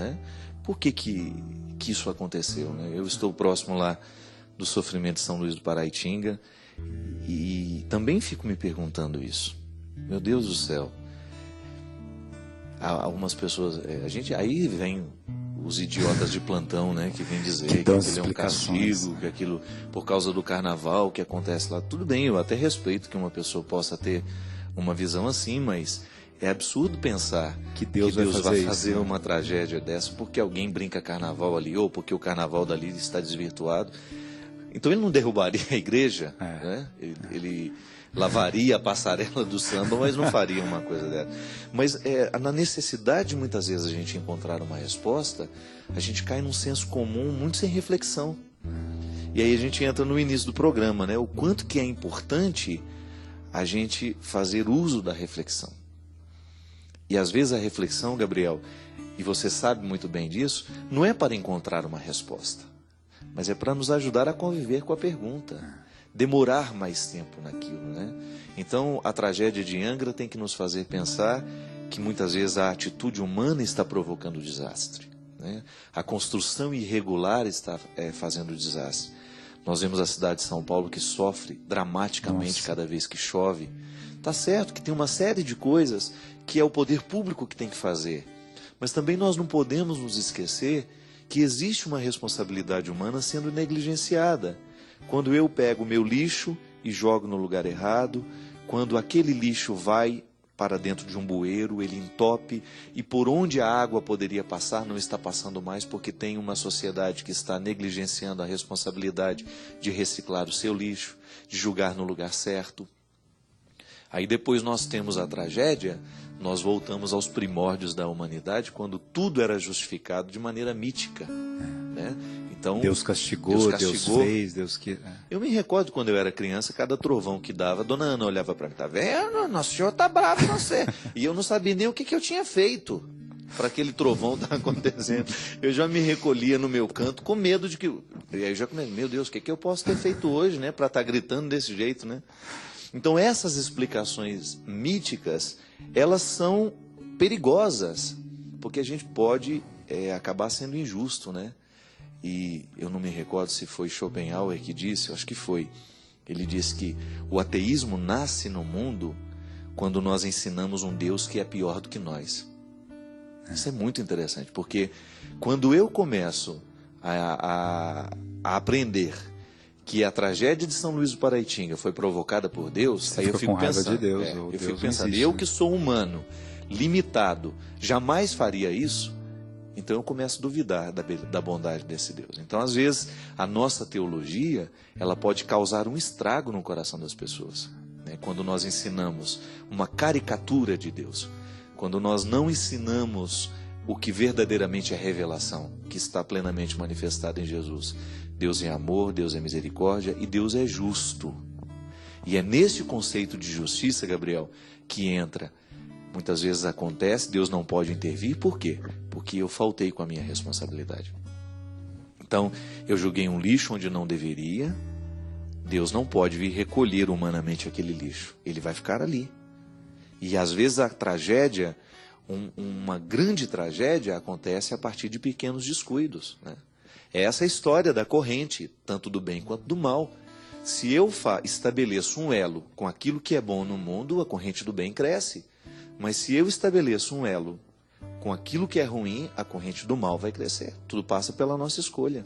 né? Por que isso aconteceu, né? Eu estou próximo lá do sofrimento de São Luís do Paraitinga e também fico me perguntando isso. Meu Deus do céu. Algumas pessoas, aí vem os idiotas de plantão, né, que vêm dizer que aquilo é um castigo, que aquilo por causa do carnaval que acontece lá. Tudo bem, eu até respeito que uma pessoa possa ter uma visão assim, mas é absurdo pensar que Deus vai fazer uma tragédia dessa porque alguém brinca carnaval ali ou porque o carnaval dali está desvirtuado. Então ele não derrubaria a igreja, né? Ele lavaria a passarela do samba, mas não faria uma coisa dessa. Mas na necessidade, muitas vezes, a gente encontrar uma resposta, a gente cai num senso comum muito sem reflexão. E aí a gente entra no início do programa, né? O quanto que é importante a gente fazer uso da reflexão. E às vezes a reflexão, Gabriel, e você sabe muito bem disso, não é para encontrar uma resposta, mas é para nos ajudar a conviver com a pergunta. Demorar mais tempo naquilo, né? Então, a tragédia de Angra tem que nos fazer pensar que muitas vezes a atitude humana está provocando o desastre, né? A construção irregular está fazendo o desastre. Nós vemos a cidade de São Paulo que sofre dramaticamente cada vez que chove. Tá certo que tem uma série de coisas que é o poder público que tem que fazer, mas também nós não podemos nos esquecer que existe uma responsabilidade humana sendo negligenciada. Quando eu pego o meu lixo e jogo no lugar errado, quando aquele lixo vai para dentro de um bueiro, ele entope, e por onde a água poderia passar, não está passando mais, porque tem uma sociedade que está negligenciando a responsabilidade de reciclar o seu lixo, de jogar no lugar certo. Aí depois nós temos a tragédia, nós voltamos aos primórdios da humanidade, quando tudo era justificado de maneira mítica, né? Então, Deus castigou, Deus fez, Deus que... Eu me recordo quando eu era criança, cada trovão que dava, a dona Ana olhava para mim, tá vendo? Nosso senhor tá bravo com você. E eu não sabia nem o que eu tinha feito para aquele trovão estar acontecendo. Eu já me recolhia no meu canto com medo de que... E aí eu já comecei, meu Deus, o que eu posso ter feito hoje, né? Para estar gritando desse jeito, né? Então essas explicações míticas, elas são perigosas, porque a gente pode acabar sendo injusto, né? E eu não me recordo se foi Schopenhauer que disse, eu acho que foi. Ele disse que o ateísmo nasce no mundo quando nós ensinamos um Deus que é pior do que nós. Isso é muito interessante, porque quando eu começo a aprender que a tragédia de São Luís do Paraitinga foi provocada por Deus, aí eu fico pensando, eu fico pensando, eu que sou humano, limitado, jamais faria isso. Então eu começo a duvidar da bondade desse Deus. Então, às vezes, a nossa teologia, ela pode causar um estrago no coração das pessoas, né? Quando nós ensinamos uma caricatura de Deus, quando nós não ensinamos o que verdadeiramente é revelação, que está plenamente manifestado em Jesus. Deus é amor, Deus é misericórdia e Deus é justo. E é nesse conceito de justiça, Gabriel, que entra. Muitas vezes acontece, Deus não pode intervir, por quê? Porque eu faltei com a minha responsabilidade. Então, eu joguei um lixo onde não deveria, Deus não pode vir recolher humanamente aquele lixo, ele vai ficar ali. E às vezes a tragédia, uma grande tragédia acontece a partir de pequenos descuidos, né? É essa a história da corrente, tanto do bem quanto do mal. Se eu estabeleço um elo com aquilo que é bom no mundo, a corrente do bem cresce. Mas se eu estabeleço um elo com aquilo que é ruim, a corrente do mal vai crescer. Tudo passa pela nossa escolha.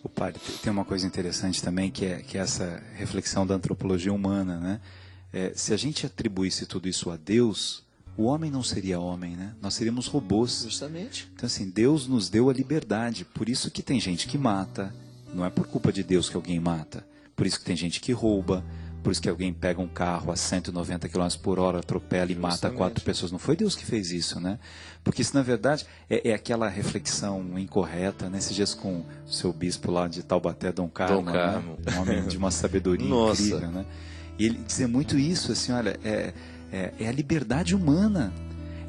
O padre, tem uma coisa interessante também, que é essa reflexão da antropologia humana, né? Se a gente atribuísse tudo isso a Deus, o homem não seria homem, né? Nós seríamos robôs. Justamente. Então, assim, Deus nos deu a liberdade. Por isso que tem gente que mata. Não é por culpa de Deus que alguém mata. Por isso que tem gente que rouba. Por isso que alguém pega um carro a 190 km por hora, atropela e mata 4 pessoas. Não foi Deus que fez isso, né? Porque isso, na verdade, é aquela reflexão incorreta, né? Esses dias com o seu bispo lá de Taubaté, Dom Carmo, né? Um homem de uma sabedoria incrível, né? E ele dizia muito isso, assim, olha, é a liberdade humana.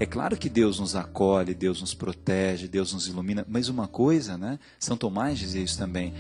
É claro que Deus nos acolhe, Deus nos protege, Deus nos ilumina, mas uma coisa, né? São Tomás dizia isso também,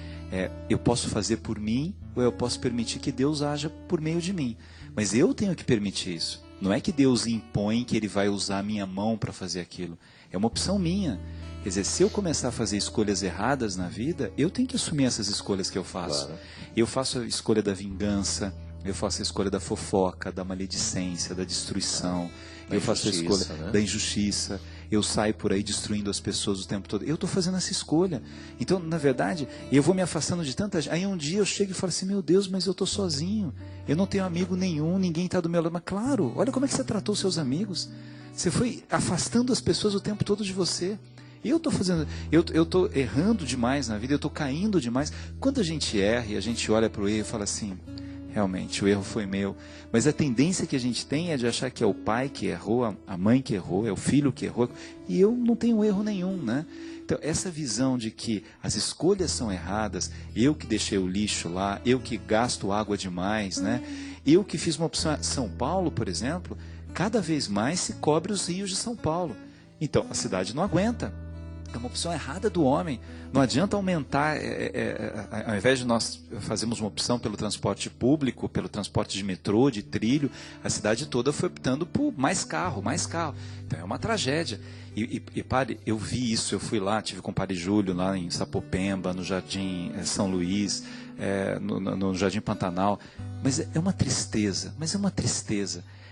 eu posso fazer por mim ou eu posso permitir que Deus haja por meio de mim. Mas eu tenho que permitir isso. Não é que Deus impõe que Ele vai usar a minha mão para fazer aquilo. É uma opção minha. Quer dizer, se eu começar a fazer escolhas erradas na vida, eu tenho que assumir essas escolhas que eu faço. Claro. Eu faço a escolha da vingança, eu faço a escolha da fofoca, da maledicência, da destruição, eu faço a escolha da injustiça, eu saio por aí destruindo as pessoas o tempo todo. Eu estou fazendo essa escolha. Então, na verdade, eu vou me afastando de tanta gente. Aí um dia eu chego e falo assim, meu Deus, mas eu estou sozinho. Eu não tenho amigo nenhum, ninguém está do meu lado. Mas claro, olha como é que você tratou os seus amigos. Você foi afastando as pessoas o tempo todo de você. E eu estou fazendo, eu estou errando demais na vida, eu estou caindo demais. Quando a gente erra e a gente olha para o erro e fala assim, realmente, o erro foi meu. Mas a tendência que a gente tem é de achar que é o pai que errou, a mãe que errou, é o filho que errou. E eu não tenho erro nenhum, né? Então, essa visão de que as escolhas são erradas, eu que deixei o lixo lá, eu que gasto água demais, né? Eu que fiz uma opção. São Paulo, por exemplo, cada vez mais se cobre os rios de São Paulo. Então, a cidade não aguenta. É uma opção errada do homem. Não adianta aumentar, ao invés de nós fazermos uma opção pelo transporte público, pelo transporte de metrô, de trilho, a cidade toda foi optando por mais carro, mais carro. Então é uma tragédia. E padre, eu vi isso, eu fui lá, tive com o padre Júlio lá em Sapopemba, no Jardim São Luís, no Jardim Pantanal. Mas é uma tristeza,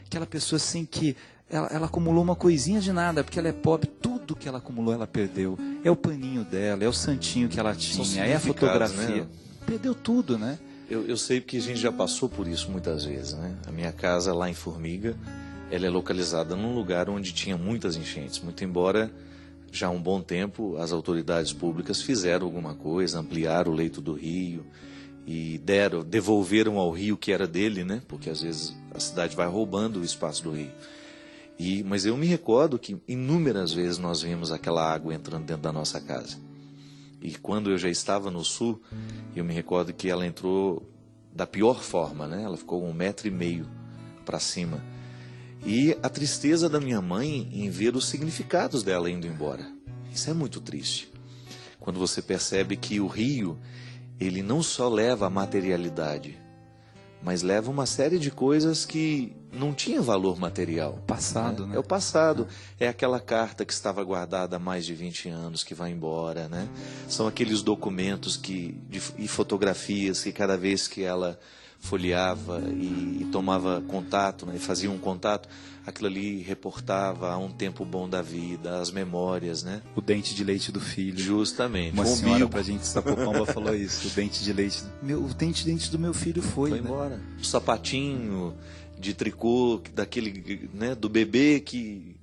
Aquela pessoa assim que ela acumulou uma coisinha de nada, porque ela é pobre, tudo que ela acumulou ela perdeu. É o paninho dela, é o santinho que ela tinha, é a fotografia. Né? Perdeu tudo, né? Eu sei porque a gente já passou por isso muitas vezes, né? A minha casa lá em Formiga, ela é localizada num lugar onde tinha muitas enchentes, muito embora já há um bom tempo as autoridades públicas fizeram alguma coisa, ampliaram o leito do rio e devolveram ao rio que era dele, né? Porque às vezes a cidade vai roubando o espaço do rio. Mas eu me recordo que inúmeras vezes nós vimos aquela água entrando dentro da nossa casa. E quando eu já estava no sul, eu me recordo que ela entrou da pior forma, né? Ela ficou 1,5 metro para cima. E a tristeza da minha mãe em ver os significados dela indo embora. Isso é muito triste. Quando você percebe que o rio, ele não só leva a materialidade, mas leva uma série de coisas que não tinha valor material. O passado, né? É o passado. É aquela carta que estava guardada há mais de 20 anos, que vai embora, né? São aqueles documentos e fotografias que cada vez que ela folheava e tomava contato, né, e fazia um contato, aquilo ali reportava a um tempo bom da vida, as memórias, né? O dente de leite do filho. Justamente. Uma senhora pra gente de Sapopemba falou isso. O dente de leite. O dente de leite do meu filho foi, né? Embora. O sapatinho de tricô daquele, né, do bebê que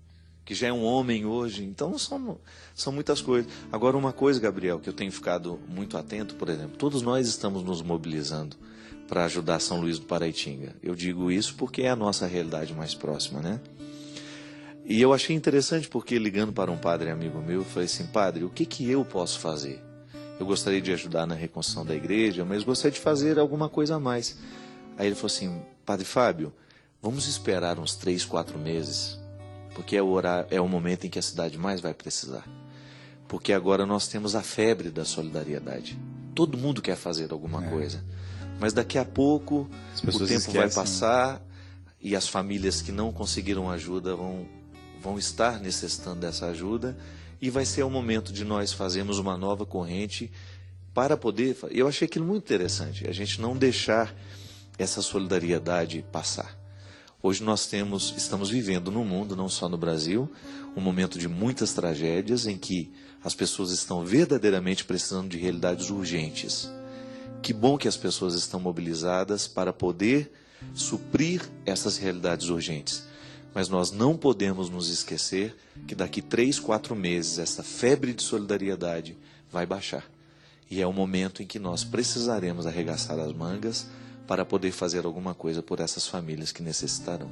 já é um homem hoje. Então são muitas coisas. Agora, uma coisa, Gabriel, que eu tenho ficado muito atento, por exemplo, todos nós estamos nos mobilizando para ajudar São Luís do Paraitinga. Eu digo isso porque é a nossa realidade mais próxima, né? E eu achei interessante porque, ligando para um padre amigo meu, eu falei assim, padre, o que eu posso fazer? Eu gostaria de ajudar na reconstrução da igreja, mas gostaria de fazer alguma coisa a mais. Aí ele falou assim, padre Fábio, vamos esperar uns 3, 4 meses, porque é o momento em que a cidade mais vai precisar. Porque agora nós temos a febre da solidariedade. Todo mundo quer fazer alguma coisa. Mas daqui a pouco o tempo vai passar e as famílias que não conseguiram ajuda vão estar necessitando dessa ajuda e vai ser o momento de nós fazermos uma nova corrente para poder... Eu achei aquilo muito interessante, a gente não deixar essa solidariedade passar. Hoje nós estamos vivendo no mundo, não só no Brasil, um momento de muitas tragédias em que as pessoas estão verdadeiramente precisando de realidades urgentes. Que bom que as pessoas estão mobilizadas para poder suprir essas realidades urgentes. Mas nós não podemos nos esquecer que daqui 3, 4 meses essa febre de solidariedade vai baixar. E é o momento em que nós precisaremos arregaçar as mangas para poder fazer alguma coisa por essas famílias que necessitarão.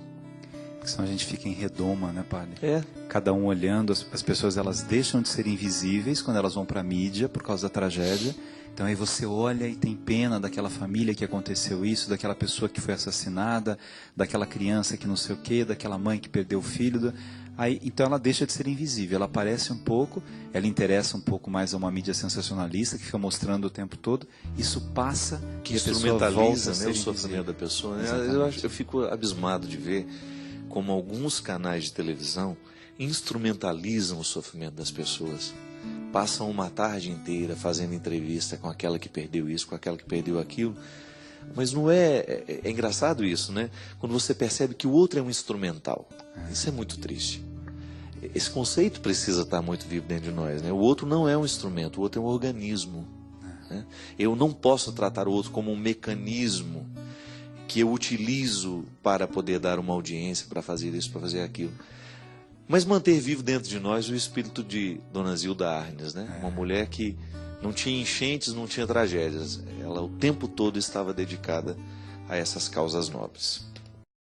Porque senão a gente fica em redoma, né, padre? É. Cada um olhando, as pessoas elas deixam de ser invisíveis quando elas vão para a mídia por causa da tragédia. Então aí você olha e tem pena daquela família que aconteceu isso, daquela pessoa que foi assassinada, daquela criança que não sei o quê, daquela mãe que perdeu o filho. Então ela deixa de ser invisível, ela aparece um pouco, ela interessa um pouco mais a uma mídia sensacionalista que fica mostrando o tempo todo, isso passa que instrumentaliza, né, o sofrimento da pessoa. Né? Eu fico abismado de ver como alguns canais de televisão instrumentalizam o sofrimento das pessoas. passam uma tarde inteira fazendo entrevista com aquela que perdeu isso, com aquela que perdeu aquilo. Mas não é engraçado isso, né? Quando você percebe que o outro é um instrumental. Isso é muito triste. Esse conceito precisa estar muito vivo dentro de nós, né? O outro não é um instrumento, o outro é um organismo, né? Eu não posso tratar o outro como um mecanismo que eu utilizo para poder dar uma audiência, para fazer isso, para fazer aquilo. Mas manter vivo dentro de nós o espírito de Dona Zilda Arnes, né? Uma mulher que não tinha enchentes, não tinha tragédias. Ela o tempo todo estava dedicada a essas causas nobres.